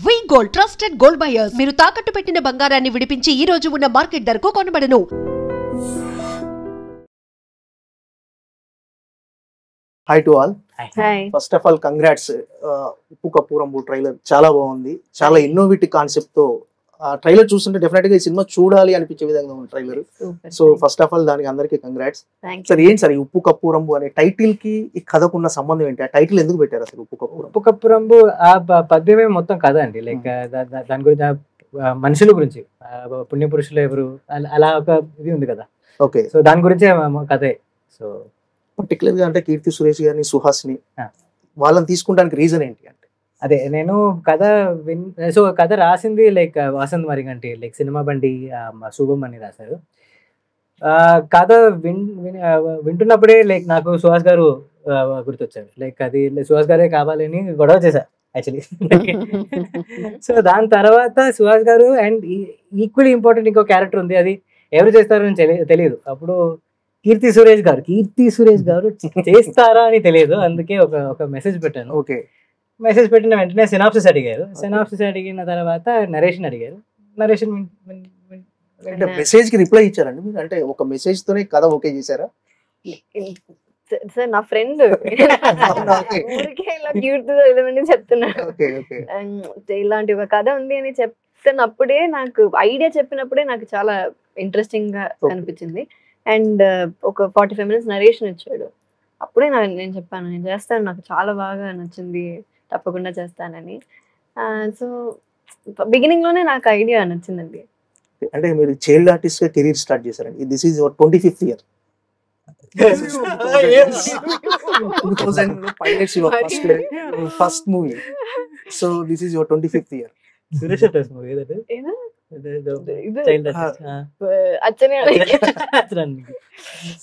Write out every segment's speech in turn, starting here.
వి gold trusted gold buyers మీరు తాకట్టు పెట్టిన బంగారాన్ని విడిపించి ఈ రోజు ఉన్న మార్కెట్ ధరకు కొనబడను. Hi to all. Hi. First of all, congrats. ఉప్పు కప్పురంబు ట్రైలర్ చాలా బాగుంది. చాలా ఇన్నోవేటివ్ కాన్సెప్ట్ తో ట్రైలర్ చూస్తుంటే డెఫినెట్ గా ఈ సినిమా చూడాలి అనిపించే విధంగా ఉంది trailer. So first of all దానికి అందరికీ కంగ్రాట్స్. సార్ ఏంటి సార్ ఈ ఉప్పు కప్పురంబు అనే టైటిల్ కి ఈ కథకు ఉన్న సంబంధం ఏంటి? ఆ టైటిల్ ఎందుకు పెట్టారు అసలు ఉప్పు కప్పురంబు? ఉప్పు కప్పురంబు ఆ పద్యమే మొత్తం కథ అండి. లైక్ దాని గురించి మనుషుల గురించి పుణ్య పురుషులు ఎవరు అలా ఒక ఇది ఉంది కదా. ఓకే, సో దాని గురించే కథే. సో పర్టికులర్ గా అంటే కీర్తి సురేష్ గారిని, సుహాస్ని వాళ్ళని తీసుకుంటానికి రీజన్ ఏంటి అంటే? అదే నేను కథ రాసింది like Vasant Mariganti, like cinema బండి శుభం అని రాశారు. కథ వింటున్నప్పుడే లైక్ నాకు సుహాస్ గారు గుర్తొచ్చారు. లైక్ అది సుహాస్ గారే కావాలని గొడవ చేశారు యాక్చువల్లీ. సో దాని తర్వాత సుహాస్ గారు అండ్ ఈక్వల్లీ ఇంపార్టెంట్ ఇంకో క్యారెక్టర్ ఉంది, అది ఎవరు చేస్తారని తెలియదు. అప్పుడు కీర్తి సురేష్ గారు చేస్తారా అని తెలియదు, అందుకే ఒక మెసేజ్ పెట్టాను. ఓకే, మెసేజ్ పెట్టిన వెంటనే సినాప్సిస్ అడిగారు. సినాప్సిస్ అడిగిన తర్వాత నరేషన్ అడిగారు. నరేషన్ మెసేజ్ కి రిప్లై ఇచ్చారండి మీరు? అంటే ఒక మెసేజ్ తోనే కథ ఓకే చేశారా? సార్ నా ఫ్రెండ్ చెప్తున్నాడు ఇలాంటి ఒక కథ ఉంది అని చెప్తున్నప్పుడే, నాకు ఐడియా చెప్పినప్పుడే నాకు చాలా ఇంట్రెస్టింగ్ గా అనిపించింది. అండ్ ఒక 45 minutes నరేషన్ ఇచ్చాడు. అప్పుడే నేను చెప్పాను నేను చేస్తాను, నాకు చాలా బాగా నచ్చింది, తప్పకుండా చేస్తానని. సో బిగినింగ్ లోనే నాకు ఐడియా నచ్చిందండి. అంటే మీరు చైల్డ్ ఆర్టిస్ట్ గా కెరీర్ స్టార్ట్ చేశారండి. This is your 25th year. First movie. So this is your 25th year.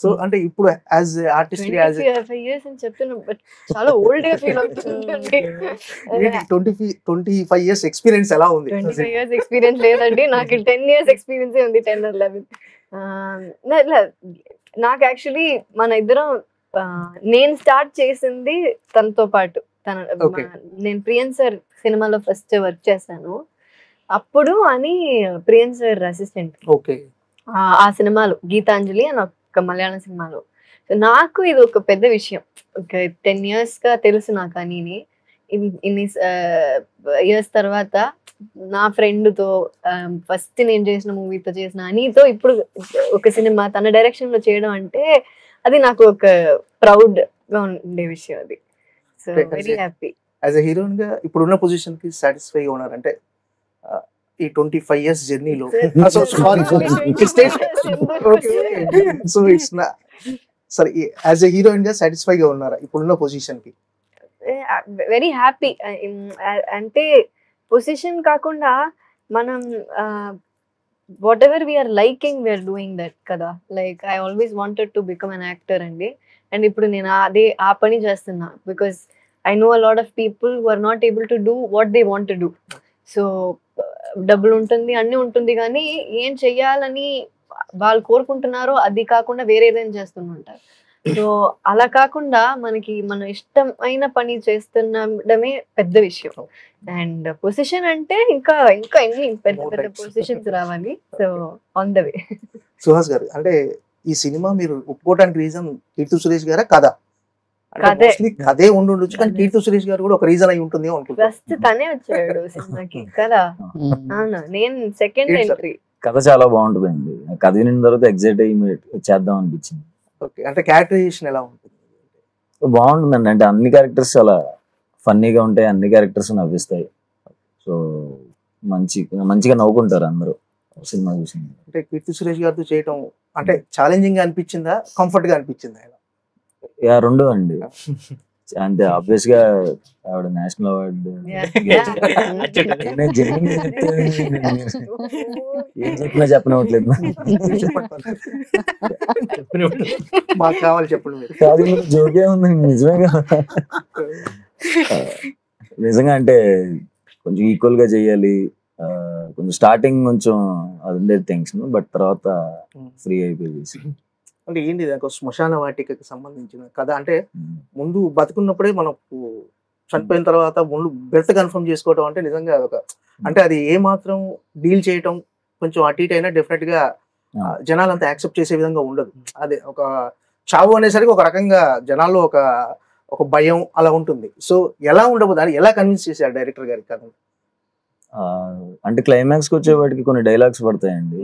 So అంటే ఇప్పుడు యాజ్ ఆర్టిస్ట్ 25 years ఎక్స్పీరియన్స్ ఎలా ఉంది? 25 years ఎక్స్పీరియన్స్ లేదండి, నాకు 10 years ఎక్స్పీరియన్స్ ఉంది. 10 or 11. నాకు యాక్చువల్లీ మన ఇద్దరం నేను స్టార్ట్ చేసింది తనతో పాటు. నేను ప్రియన్ సార్ సినిమాలో ఫస్ట్ వర్క్ చేశాను. అప్పుడు అని ప్రియన్ సార్ అసిస్టెంట్ ఆ సినిమాలో గీతాంజలి అని ఒక మలయాళం సినిమాలో. నాకు ఇది ఒక పెద్ద విషయం. ఒక 10 years గా తెలుసు నాకు అని. ఇన్ని ఇయర్స్ తర్వాత నా ఫ్రెండ్తో ఫస్ట్ నేను చేసిన మూవీతో చేసిన అనితో ఇప్పుడు ఒక సినిమా తన డైరెక్షన్ లో చేయడం అంటే అది నాకు ఒక ప్రౌడ్ గా ఉండే విషయం అది. So very happy. As a heroine గా ఇప్పుడున్న పొజిషన్ కి సాటిస్ఫై గా ఉన్నారంటే ఈ 25 years జర్నీలో? సో ఇట్స్ సరే, యాజ్ ఎ హీరోయిన్ గా సాటిస్ఫై గా ఉన్నారా ఇప్పుడున్న పొజిషన్ కి? Very happy. అంటే పొజిషన్ కాకుండా మనం whatever we're liking we're doing that కదా. Like I always wanted to become an actor అండి. అండ్ ఇప్పుడు నేను ఆ పని చేస్తున్నా because I know a lot of people who are not able to do what they want to do. So డబ్బులు ఉంటుంది, అన్ని ఉంటుంది, కానీ ఏం చెయ్యాలని వాళ్ళు కోరుకుంటున్నారో అది కాకుండా వేరే ఏదైనా చేస్తుంటారు. సో అలా కాకుండా మనకి మన ఇష్టమైన పని చేస్తుండడమే పెద్ద విషయం. అండ్ పొజిషన్ అంటే ఇంకా ఎన్ని పెద్ద పెద్ద పొజిషన్స్ రావాలి. So on the way. Suhas గారు, అంటే ఈ సినిమా మీరు ఒప్పుకోవడానికి రీజన్ కీర్తి సురేష్ గారా కథ? కథే ఉండొచ్చు, కానీ కీర్తి సురేష్ గారు కూడా ఒక రీజన్ అయి ఉంటుంది అనుకుంటా. ఫస్ట్ తనే వచ్చాడు సినిమాకి కదా. అవును, నేను సెకండ్ ఎంట్రీ. కథ చాలా బాగుంటుందండి. కథ వినిన తర్వాత ఎగ్జైట్ అయ్యి చేద్దాం అనిపించింది. ఓకే, అంటే క్యారెక్టరైజేషన్ ఎలా ఉంటుంది? బాగుంటుందండి. అంటే అన్ని క్యారెక్టర్స్ చాలా ఫన్నీగా ఉంటాయి, అన్ని క్యారెక్టర్స్ నవ్విస్తాయి. సో మంచిగా నవ్వుకుంటారు అందరూ సినిమా చూసింది. అంటే కీర్తి సురేష్ గారితో చేయటం అంటే ఛాలెంజింగ్ గా అనిపించిందా, కంఫర్ట్ గా అనిపించిందా? రెండు అండి. అంటే ఆబ్వియస్ గా ఆవిడ నేషనల్ అవార్డు ఏం చెప్పినా చెప్పనవట్లేదు. మాకు కావాలి చెప్పండి. జోకే ఉంది నిజమేగా. నిజంగా అంటే కొంచెం ఈక్వల్ గా చెయ్యాలి. కొంచెం స్టార్టింగ్ కొంచెం అది ఉండేది టెన్షన్, బట్ తర్వాత ఫ్రీ అయిపోయి. అంటే ఏంటి శ్మశాన వాటికకి సంబంధించిన కథ? అంటే ముందు బతుకున్నప్పుడే మనకు చనిపోయిన తర్వాత ముందు బెర్త్ కన్ఫర్మ్ చేసుకోవడం అంటే నిజంగా ఒక అంటే అది ఏ మాత్రం డీల్ చేయటం కొంచెం అటు ఇటు అయినా డెఫినెట్ గా జనాలు అంతా యాక్సెప్ట్ చేసే విధంగా ఉండదు. అదే ఒక చావు అనేసరికి ఒక రకంగా జనాల్లో ఒక భయం అలా ఉంటుంది. సో ఎలా ఉండబోదు అని ఎలా కన్విన్స్ చేశారు డైరెక్టర్ గారికి కథ? అంటే క్లైమాక్స్కి వచ్చేవాడికి కొన్ని డైలాగ్స్ పడతాయండి,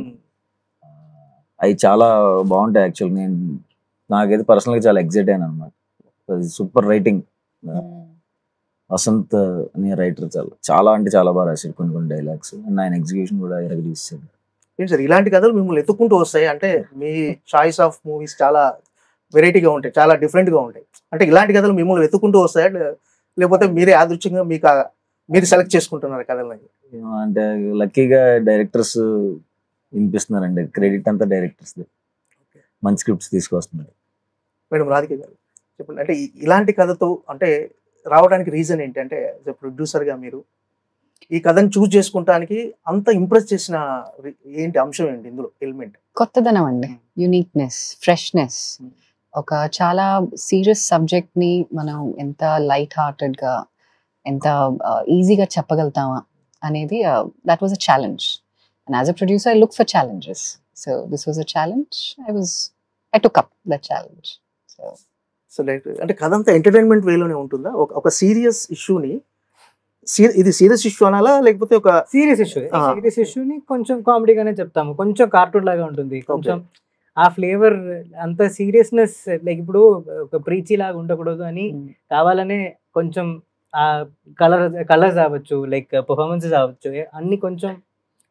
అవి చాలా బాగుంటాయి. యాక్చువల్ నాకైతే పర్సనల్గా చాలా ఎగ్జైట్ అయ్యాను అనమాట. అది సూపర్ రైటింగ్. వసంత్ అనే రైటర్ చాలా అంటే చాలా బాగా రాశాడు కొన్ని డైలాగ్స్. అండ్ ఆయన ఎగ్జిక్యూషన్ కూడా తీసాడు. ఏంటి సార్ ఇలాంటి కథలు మిమ్మల్ని ఎత్తుకుంటూ వస్తాయి? అంటే మీ చాయిస్ ఆఫ్ మూవీస్ చాలా వెరైటీగా ఉంటాయి, చాలా డిఫరెంట్గా ఉంటాయి. అంటే ఇలాంటి కథలు మిమ్మల్ని వెతుక్కుంటూ వస్తాయా, లేకపోతే మీరే యాదృచ్ఛికంగా మీరు సెలెక్ట్ చేసుకుంటున్నారు కథలని? అంటే లక్కీగా డైరెక్టర్స్ వినిపిస్తున్నారండి, క్రెడిట్ అంతా డైరెక్టర్స్, మంచి స్క్రిప్ట్స్ తీసుకొస్తున్నారు. మేడం రాధిక గారు చెప్పండి, అంటే ఇలాంటి కథతో అంటే రావడానికి రీజన్ ఏంటి? అంటే ప్రొడ్యూసర్గా మీరు ఈ కథను చూస్ చేసుకుంటానికి అంత ఇంప్రెస్ చేసిన ఏంటి అంశం ఏంటి ఇందులో ఎలిమెంట్? కొత్తదనం అండి, యూనిక్నెస్, ఫ్రెష్నెస్. ఒక చాలా సీరియస్ సబ్జెక్ట్ ని మనం ఎంత లైట్ హార్టెడ్ గా ఎంత ఈజీగా చెప్పగలుగుతామా అనేది that was a challenge. And as a producer I look for challenges. So this was a challenge. I took up that challenge. So అంటే కథ అంతా ఎంటర్టైన్మెంట్ వేలోనే ఉంటుందా? ఒక సీరియస్ ఇష్యూని ఇది సీరియస్ ఇష్యూ అనాలా, లేకపోతే ఒక సీరియస్ ఇష్యూని కొంచెం కామెడీగానే చెప్తాము, కొంచెం కార్టూన్ లాగా ఉంటుంది, కొంచెం ఆ ఫ్లేవర్ అంత సీరియస్నెస్ లైక్ ఇప్పుడు ఒక ప్రీచీ లాగా ఉండకూడదు అని కావాలనే కొంచెం ఆ కలర్స్ అవ్వచ్చు, లైక్ పర్ఫార్మెన్సెస్ అవ్వచ్చు, అన్ని కొంచెం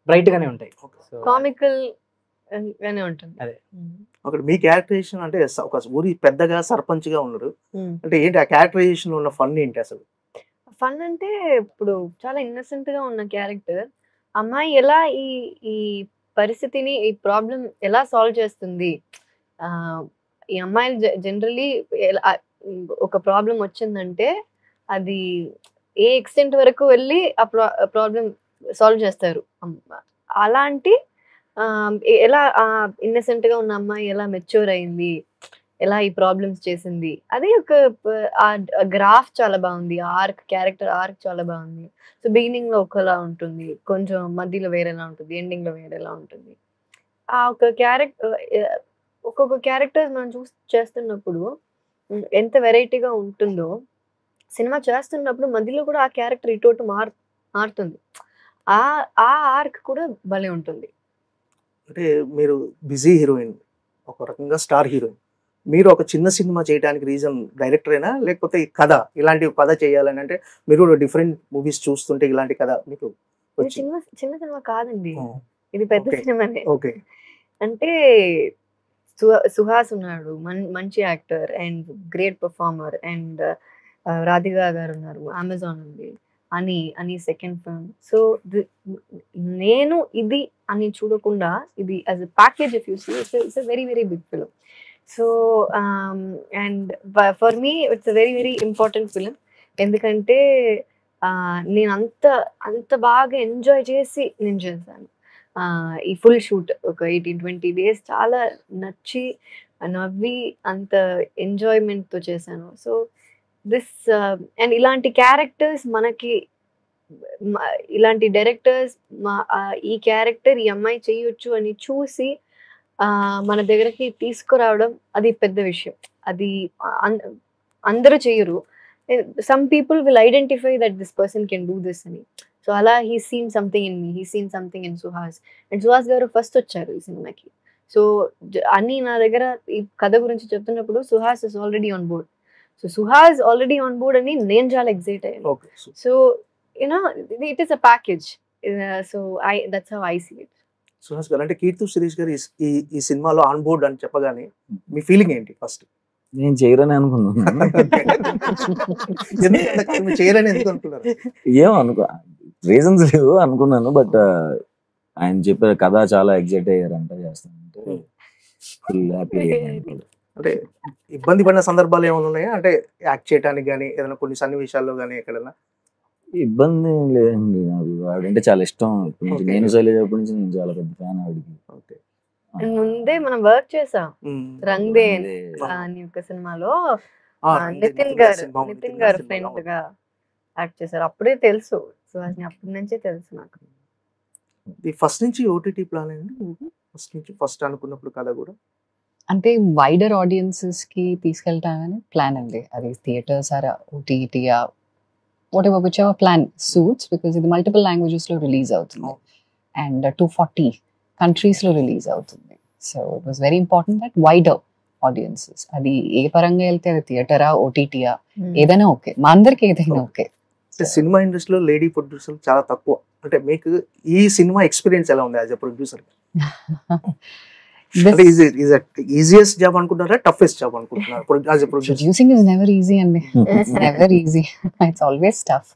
బ్రైట్ గానే ఉంటాయి, కామికల్ గానే ఉంటుంది. అదే అక్కడ మీ క్యారెక్టరైజేషన్ అంటే ఒక ఊరి పెద్దగా సర్పంచ్ గా ఉన్నారు అంటే ఏంటి ఆ క్యారెక్టరైజేషన్ ఉన్న ఫన్ ఏంటి అసలు? ఫన్ అంటే ఇప్పుడు చాలా ఇన్నసెంట్ గా ఉన్న క్యారెక్టర్ అమ్మాయి ఎలా ఈ పరిస్థితిని ఈ ప్రాబ్లం ఎలా సాల్వ్ చేస్తుంది. ఈ అమ్మాయిలు జనరలీ ఒక ప్రాబ్లం వచ్చిందంటే అది ఏ ఎక్స్టెంట్ వరకు వెళ్ళి ఆ ప్రాబ్లం సాల్వ్ చేస్తారు. అలాంటి ఎలా ఇన్నసెంట్ గా ఉన్న అమ్మాయి ఎలా మెచ్యూర్ అయింది, ఎలా ఈ ప్రాబ్లమ్స్ చేసింది, అది ఒక గ్రాఫ్ చాలా బాగుంది. క్యారెక్టర్ ఆర్క్ చాలా బాగుంది. సో బిగినింగ్ లో ఒకలా ఉంటుంది, కొంచెం మధ్యలో వేరేలా ఉంటుంది, ఎండింగ్ లో వేరేలా ఉంటుంది. ఆ ఒక ఒక్కొక్క క్యారెక్టర్ మనం చేస్తున్నప్పుడు ఎంత వెరైటీగా ఉంటుందో, సినిమా చేస్తున్నప్పుడు మధ్యలో కూడా ఆ క్యారెక్టర్ ఇటు మారుతుంది. ఆ ఆర్క్ కూడా భలే ఉంటుంది. అంటే మీరు బిజీ హీరోయిన్, ఒక రకంగా స్టార్ హీరోయిన్, మీరు ఒక చిన్న సినిమా చేయడానికి రీజన్ డైరెక్టరేనా, లేకపోతే ఈ కథ ఇలాంటి కథ చేయాలని అంటే మీరు డిఫరెంట్ మూవీస్ చూస్తుంటే ఇలాంటి కథ మీకు చిన్న సినిమా కాదండి, ఇది పెద్ద సినిమానే. ఓకే, అంటే సుహాస్ ఉన్నాడు, మంచి actor and great performer, and Radhika గారు ఉన్నారు, అమెజాన్ ఉంది, అని సెకండ్ ఫిల్మ్. సో నేను ఇది అని చూడకుండా ఇది as a package if you see it's a very very big film. So and for me it's a very very important film. ఎందుకంటే నేను అంత బాగా ఎంజాయ్ చేసి నేను చేశాను ఈ ఫుల్ షూట్. ఒక 18-20 days చాలా నచ్చి నవ్వి అంత ఎంజాయ్మెంట్తో చేశాను. సో దిస్ అండ్ ఇలాంటి క్యారెక్టర్స్ మనకి, ఇలాంటి డైరెక్టర్స్ ఈ క్యారెక్టర్ ఈ అమ్మాయి చేయొచ్చు అని చూసి మన దగ్గరకి తీసుకురావడం అది పెద్ద విషయం. అది అందరూ చేయరు. Some people will identify that this person can do this అని. సో అలా he seen something in me, he seen something in Suhas. And Suhas గారు ఫస్ట్ వచ్చారు ఈ సినిమాకి. సో అన్ని నా దగ్గర ఈ కథ గురించి చెప్తున్నప్పుడు Suhas is already on board. So Suhas already on board అని నేను చాలా ఎక్సైట్ అయ్యాను. So you know it is a package. So that's how I see it. Suhas గారు అంటే కీర్తి సురేష్ గారు ఈ సినిమాలో ఆన్ బోర్డ్ అని చెప్పగానే మీ ఫీలింగ్ ఏంటి? ఫస్ట్ నేను చేయరని అనుకున్నాను. చేయరని ఎందుకు అనుకున్నారు? ఏమో రీజన్స్ లేవు అనుకున్నాను. బట్ ఆయన చెప్పారు కథ చాలా ఎగ్జైట్ అయ్యారంట చేస్తానంటే ఫుల్ హ్యాపీ అయ్యారు. అంటే ఇబ్బంది పడిన సందర్భాలు ఏమైనా ఉన్నాయా? అంటే యాక్ట్ చేయడానికి కానీ ఏదైనా కొన్ని సన్నివేశాల్లో కానీ ఎక్కడైనా ఇబ్బంది లేదండి. నాకు ఆవిడంటే చాలా ఇష్టం. నేను శైలజ అప్పటి నుంచి నేను చాలా పెద్ద ఫ్యాన్ ఆవిడకి. ఓకే, ముందే మనం వర్క్ చేసాం రంగ్ దే అని ఒక సినిమాలో నితిన్ గారు ఫ్రెండ్ గా యాక్ట్ చేశారు. అప్పుడే తెలుసు సుహాస్ని, అప్పటి నుంచే తెలుసు నాకు. ఫస్ట్ నుంచి ఓటీటీ ప్లాన్ అండి, ఫస్ట్ అనుకున్నప్పుడు కథ కూడా అంటే వైడర్ ఆడియన్సెస్ కి తీసుకెళ్తామని ప్లాన్ అండి. అది theatres or OTT whatever whichever plan suits, because ఇది మల్టిపుల్ లాంగ్వేజెస్ లో రిలీజ్ అవుతుంది అండ్ 240 కంట్రీస్ లో రిలీజ్ అవుతుంది. So it was very important that wider audiences, అది ఏ పరంగా వెళ్తే అది థియేటరా ఓటీటీయా ఏదైనా ఓకే, మా అందరికి ఏదైనా ఓకే. సినిమా ఇండస్ట్రీలో లేడీ ప్రొడ్యూసర్ చాలా తక్కువ. అంటే మీకు ఈ సినిమా ఎక్స్పీరియన్స్ ఎలా ఉంది as a producer? Easiest job అనుకుంటున్నారా, టఫెస్ట్ జాబ్ అనుకుంటున్నారా as a producer? Producing is never easy అండి, never easy, it's always tough.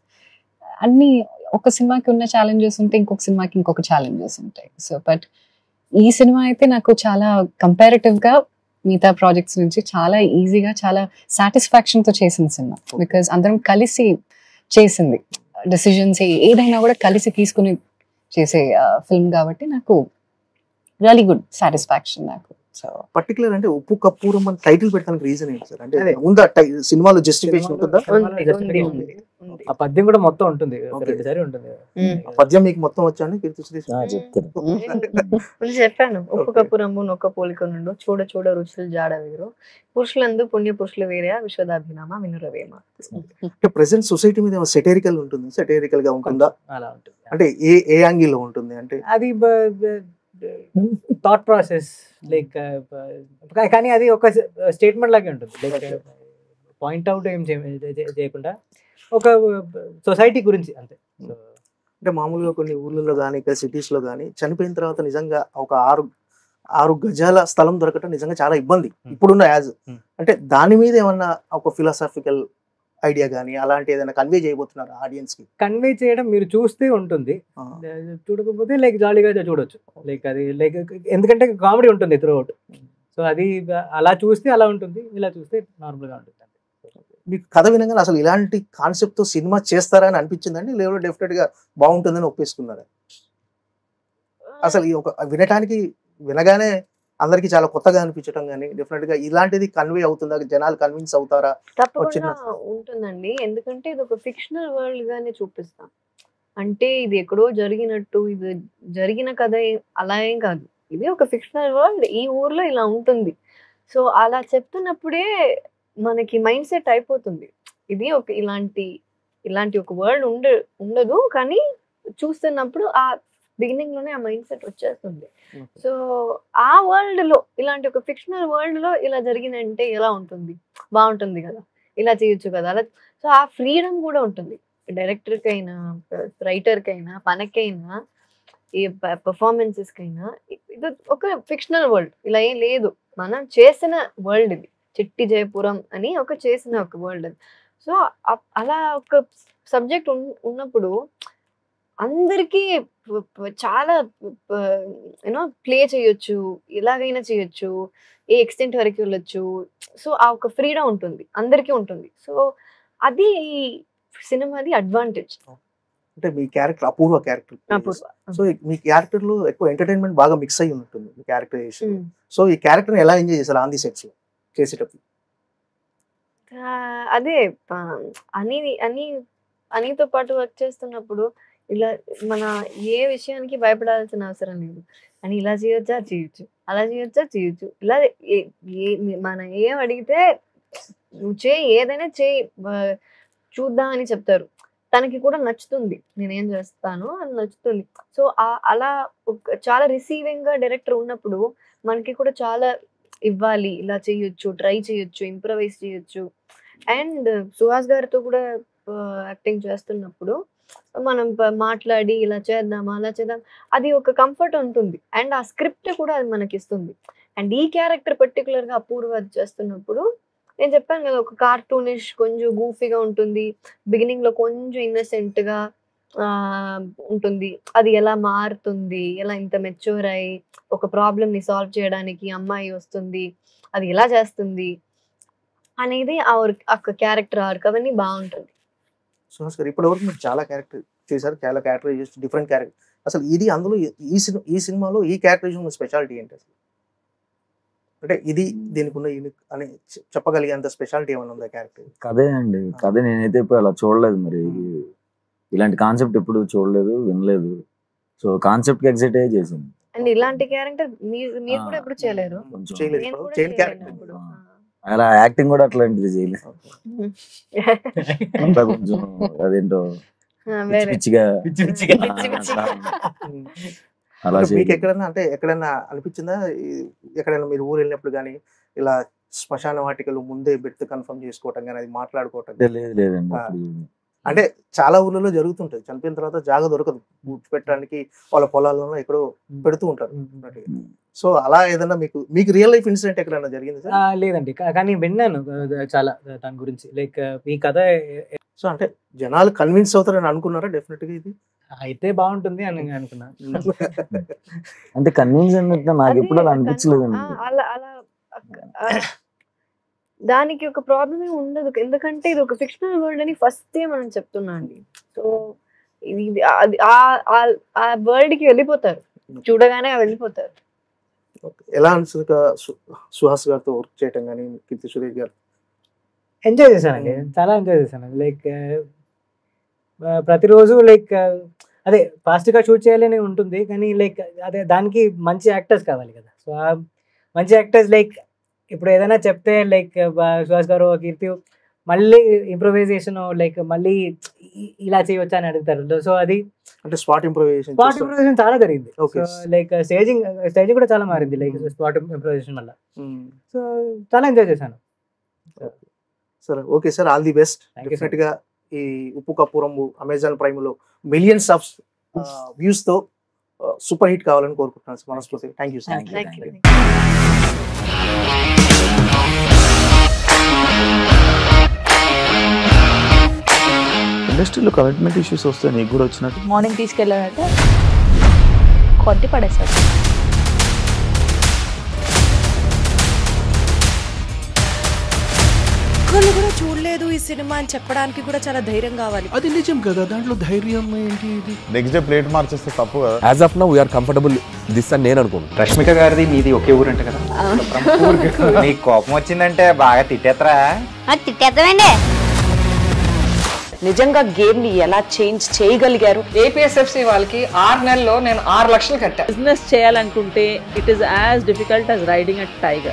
అన్ని ఒక సినిమాకి ఉన్న ఛాలెంజెస్ ఉంటాయి, ఇంకొక సినిమాకి ఇంకొక ఛాలెంజెస్ ఉంటాయి. సో బట్ ఈ సినిమా అయితే నాకు చాలా కంపారిటివ్ గా మిగతా ప్రాజెక్ట్స్ నుంచి చాలా ఈజీగా, చాలా సాటిస్ఫాక్షన్ తో చేసిన సినిమా. బికాస్ అందరం కలిసి చేసింది, డెసిజన్స్ ఏదైనా కూడా కలిసి తీసుకుని చేసే ఫిల్మ్ కాబట్టి నాకు రియలీ గుడ్ సాటిస్ఫాక్షన్ నాకు. సో పర్టికులర్ అంటే ఉప్పు కప్పూరం అని టైటిల్ పెట్టడానికి రీజన్ ఏంటి సార్? అంటే ఉందా సినిమాలో జస్టిఫికేషన్ ఉంటుందా? ఆ పద్యం కూడా మొత్తం ఉంటుంది, రెండుసారి ఉంటుంది. ఆ పద్యం మీకు మొత్తం వచ్చా అండి కీర్తి సురేష్? చెప్పాను, ఉప్పు కప్పు రంగు నొక్క పోలిక నుండు, చూడ చూడ రుచులు జాడ వేరు, పురుషులందు పుణ్య పురుషులు వేరే, విశ్వదాభినామ వినురవేమ. అంటే ప్రెసెంట్ సొసైటీ మీద సెటైరికల్ ఉంటుంది, సెటైరికల్ గా ఉంటుందా? అలా ఉంటుంది. అంటే ఏ యాంగిల్ లో ఉంటుంది? అంటే అది థాట్ ప్రాసెస్ లైక్, కానీ అది ఒక స్టేట్మెంట్ లాగే ఉంటుంది. లైక్ పాయింట్ అవుట్ ఏం చేయకుండా ఒక సొసైటీ గురించి అంతే. అంటే మామూలుగా కొన్ని ఊర్లలో కానీ ఇక్కడ సిటీస్ లో కానీ చనిపోయిన తర్వాత నిజంగా ఒక 6 గజాల స్థలం దొరకటం నిజంగా చాలా ఇబ్బంది ఇప్పుడున్న యాజ్. అంటే దాని మీద ఏమన్నా ఒక ఫిలాసాఫికల్ ఐడియా కానీ అలాంటి ఏదైనా కన్వే చేయబోతున్నారు ఆడియన్స్ కి? కన్వే చేయడం మీరు చూస్తే ఉంటుంది, చూడకపోతే లైక్ జాలీగా చూడొచ్చు. లైక్ అది లైక్ ఎందుకంటే కామెడీ ఉంటుంది త్రూ అవుట్. సో అది అలా చూస్తే అలా ఉంటుంది, ఇలా చూస్తే నార్మల్ గా ఉంటుంది. మీకు కథ వినగానే అసలు ఇలాంటి కాన్సెప్ట్ తో సినిమా చేస్తారా అని అనిపించిందండి, లేదా డెఫినెట్ గా బాగుంటుందని ఒప్పేసుకున్నారా? అసలు ఈ ఒక వినగానే అందరికి చాలా కొత్తగా అనిపించడం కానీ డెఫినెట్ గా ఇలాంటిది కన్వే అవుతుందా, జనాలు కన్విన్స్ అవుతారా? తప్పకుండా ఉంటుందండి, ఎందుకంటే ఇది ఒక ఫిక్షనల్ వరల్డ్ గానే చూపిస్తాం. అంటే ఇది ఎక్కడో జరిగినట్టు, ఇది జరిగిన కథ అలా ఏం కాదు, ఇది ఒక ఫిక్షనల్ వరల్డ్, ఈ ఊర్లో ఇలా ఉంటుంది. సో అలా చెప్తున్నప్పుడే మనకి మైండ్ సెట్ అయిపోతుంది, ఇది ఒక ఇలాంటి ఒక వరల్డ్ ఉండదు, కానీ చూస్తున్నప్పుడు ఆ బిగినింగ్ లోనే ఆ మైండ్ సెట్ వచ్చేస్తుంది. సో ఆ వరల్డ్ లో, ఇలాంటి ఒక ఫిక్షనల్ వరల్డ్ లో ఇలా జరిగిందంటే ఎలా ఉంటుంది, బాగుంటుంది కదా, ఇలా చేయొచ్చు కదా, అలా. సో ఆ ఫ్రీడమ్ కూడా ఉంటుంది డైరెక్టర్ కైనా, రైటర్ కైనా, మనకైనా, ఈ పర్ఫార్మెన్సెస్ కైనా. ఇది ఒక ఫిక్షనల్ వరల్డ్, ఇలా ఏం లేదు, మనం చేసిన వరల్డ్ ఇది. చిట్టి జయపురం అని ఒక చేసిన ఒక వరల్డ్ అది. సో అలా ఒక సబ్జెక్ట్ ఉన్నప్పుడు అందరికీ చాలా ప్లే చేయొచ్చు, ఎలాగైనా చేయొచ్చు, ఏ ఎక్స్టెంట్ వరకు వెళ్ళొచ్చు. సో ఆ ఒక ఫ్రీడమ్ ఉంటుంది, అందరికీ ఉంటుంది. సో అది సినిమాది అడ్వాంటేజ్. అంటే మీ క్యారెక్టర్ అపూర్వ క్యారెక్టర్, సో మీ క్యారెక్టర్ లో ఎక్కువ ఎంటర్టైన్మెంట్ బాగా మిక్స్ అయ్యి ఉంటుంది మీ క్యారెక్టరైజేషన్. సో ఈ క్యారెక్టర్ ఎలా ఎంజాయ్ చేశారు ఆన్ ది సెట్స్ లో చేసేటప్పుడు? అదే అనితో పాటు వర్క్ చేస్తున్నప్పుడు ఇలా మన ఏ విషయానికి భయపడాల్సిన అవసరం లేదు. అని ఇలా చేయొచ్చా చేయొచ్చు, అలా చేయొచ్చా చేయొచ్చు, ఇలా మనం ఏం అడిగితే నువ్వు చేయి, ఏదైనా చేయి, చూద్దాం అని చెప్తారు. తనకి కూడా నచ్చుతుంది నేనేం చేస్తాను, అది నచ్చుతుంది. సో అలా చాలా రిసీవింగ్ గా డైరెక్టర్ ఉన్నప్పుడు మనకి కూడా చాలా ఇవ్వాలి, ఇలా చేయొచ్చు, ట్రై చేయొచ్చు, ఇంప్రవైజ్ చేయొచ్చు. అండ్ సుహాస్ గారితో కూడా యాక్టింగ్ చేస్తున్నప్పుడు మనం మాట్లాడి ఇలా చేద్దామా, అలా చేద్దాం, అది ఒక కంఫర్ట్ ఉంటుంది. అండ్ ఆ స్క్రిప్ట్ కూడా అది మనకి ఇస్తుంది. అండ్ ఈ క్యారెక్టర్ పర్టికులర్ గా అపూర్వ చేస్తున్నప్పుడు నేను చెప్పాను కదా, ఒక కార్టూనిష్, కొంచెం గూఫీగా ఉంటుంది, బిగినింగ్ లో కొంచెం ఇన్నసెంట్ గా ఉంటుంది. అది ఎలా మారుతుంది, ఎలా ఇంత మెచ్యూర్ అయ్యి ఒక ప్రాబ్లమ్ ని సాల్వ్ చేయడానికి అమ్మాయి వస్తుంది, అది ఎలా చేస్తుంది అనేది ఆ క్యారెక్టర్ ఆర్క్ అవన్నీ బాగుంటుంది. సుహాస్ గారు ఇప్పటి వరకు మీరు చాలా క్యారెక్టర్ చేశారు, చాలా క్యారెక్టరైజేషన్, డిఫరెంట్ క్యారెక్టర్. అసలు ఇది అందులో ఈ సినిమాలో ఈ క్యారెక్టరైజేషన్ స్పెషాలిటీ ఏంటి అసలు? అంటే ఇది దీనికి ఉన్న యూనిక్ అని చెప్పగలిగేంత స్పెషాలిటీ ఏమైనా ఉందా క్యారెక్టర్? కథే అండి, కథ నేనైతే ఇప్పుడు అలా చూడలేదు, మరి ఇలాంటి కాన్సెప్ట్ ఎప్పుడు చూడలేదు, వినలేదు. సో కాన్సెప్ట్ కి ఎగ్జైట్ అయ్యే చేసింది. అండ్ ఇలాంటి క్యారెక్టర్ మీరు కూడా ఎప్పుడు చేయలేరు. చేయలేదు నేను ఇప్పుడు, కూడా చైన్ చేయలేను క్యారెక్టర్ ఇప్పుడు. అలా యాక్టింగ్ కూడా అట్లాంటిది చేయలేదు. అంతా కొంచెం అదేంటో వేరే పిచ్చిగా పిచ్చిగా. అలా మీకు చేయలేదు. ఎక్కడైనా అంటే ఎక్కడైనా అనిపించిందా ఎక్కడైనా మీరు ఊరు వెళ్ళినప్పుడు కానీ ఇలా శ్మశాన వాటికలు ముందే బెర్త్ కన్ఫర్మ్ చేసుకోవటం కానీ అది మాట్లాడుకోవటం అంటే లేదండి ఆ. అప్పుడు అంటే చాలా ఊర్లలో జరుగుతుంటది, చనిపోయిన తర్వాత జాగ దొరకదు, గుర్తు పెట్టడానికి వాళ్ళ పొలాలలో ఎక్కడో పెడుతూ ఉంటారు. సో అలా ఏదైనా మీకు రియల్ లైఫ్ ఇన్సిడెంట్ ఎక్కడైనా జరిగింది సార్? లేదండి, కానీ విన్నాను చాలా దాని గురించి. లైక్ ఈ కథ సో అంటే జనాలు కన్విన్స్ అవుతారని అనుకున్నారా డెఫినెట్ గా ఇది? అయితే బాగుంటుంది అని అనుకున్నా. అంటే కన్విన్స్ అంటే నాకు అదే ఎప్పుడు అలా అనిపించలేదండి. అలా ఆ, దానికి ఒక ప్రాబ్లమ్ ఏమి ఉండదు, ఎందుకంటే ఇది ఒక ఫిక్షనల్ వరల్డ్ అని ఫస్ట్ మనం చెప్తున్నా అండి. సో ఇది ఆ వరల్డ్ కి వెళ్ళిపోతారు, చూడగానే వెళ్ళిపోతారు. ఎలా అనిపిస్తుంది సుహాస్ గారితో వర్క్ చేయటం కానీ, కీర్తి సురేష్ గారు? ఎంజాయ్ చేశానండి, చాలా ఎంజాయ్ చేశాను. లైక్ ప్రతిరోజు లైక్ అదే ఫాస్ట్ గా షూట్ చేయాలని ఉంటుంది, కానీ లైక్ అదే దానికి మంచి యాక్టర్స్ కావాలి కదా. సో మంచి యాక్టర్స్ లైక్ ఇప్పుడు ఏదైనా చెప్తే లైక్ సుహాస్ గారు కీర్తి మళ్ళీ ఇంప్రొవైజేషన్ లైక్ మళ్ళీ ఇలా చేయవచ్చా అని అడుగుతారు. సో అది అంటే స్పాట్ ఇంప్రొవైజేషన్ చాలా జరిగింది. Okay. లైక్ స్టేజింగ్ కూడా చాలా మారింది లైక్ స్పాట్ ఇంప్రొవైజేషన్ వల్ల. సో చాలా ఎంజాయ్ చేశాను. సరే, okay sir, all the best. Thank you, sir. Definite గా ఈ ఉప్పు కప్పురంబు అమెజాన్ ప్రైమ్ లో మిలియన్స్ ఆఫ్ వ్యూస్ తో సూపర్ హిట్ కావాలని కోరుకుంటున్నాను సార్, మనస్ఫూర్తిగా. Thank you sir. Thank you. Thank you. ఇండస్ట్రీలో కమిట్మెంట్ ఇష్యూస్ వస్తే నీకు కూడా వచ్చినట్టు? మార్నింగ్ తీసుకెళ్ళాడంటే కొట్టి పడేశాడు. ఒక్కళ్ళు కూడా చూడలేదు ఈ సినిమా అని చెప్పడానికి కూడా చాలా ధైర్యం కావాలి. అది నిజం కదా, దాంట్లో ధైర్యం ఏంటి? ఇది నెక్స్ట్ డే ప్లేట్ మార్చేస్తే తప్పు కదా. As of now we're comfortable this అని నేను అనుకుంటున్నాను. రష్మిక గారిది మీది ఒకే ఊరు అంట కదా? నీకు కోపం వచ్చిందంటే బాగా తిట్టేత్తరా? తిట్టేద్దామండి. నిజంగా గేమ్ ని ఎలా చేంజ్ చేయగలిగారు? ఏపీఎస్ఎఫ్సి వాళ్ళకి 6 నెలల్లో నేను 6 లక్షలు కట్టా. బిజినెస్ చేయాలనుకుంటే it is as difficult as riding a tiger.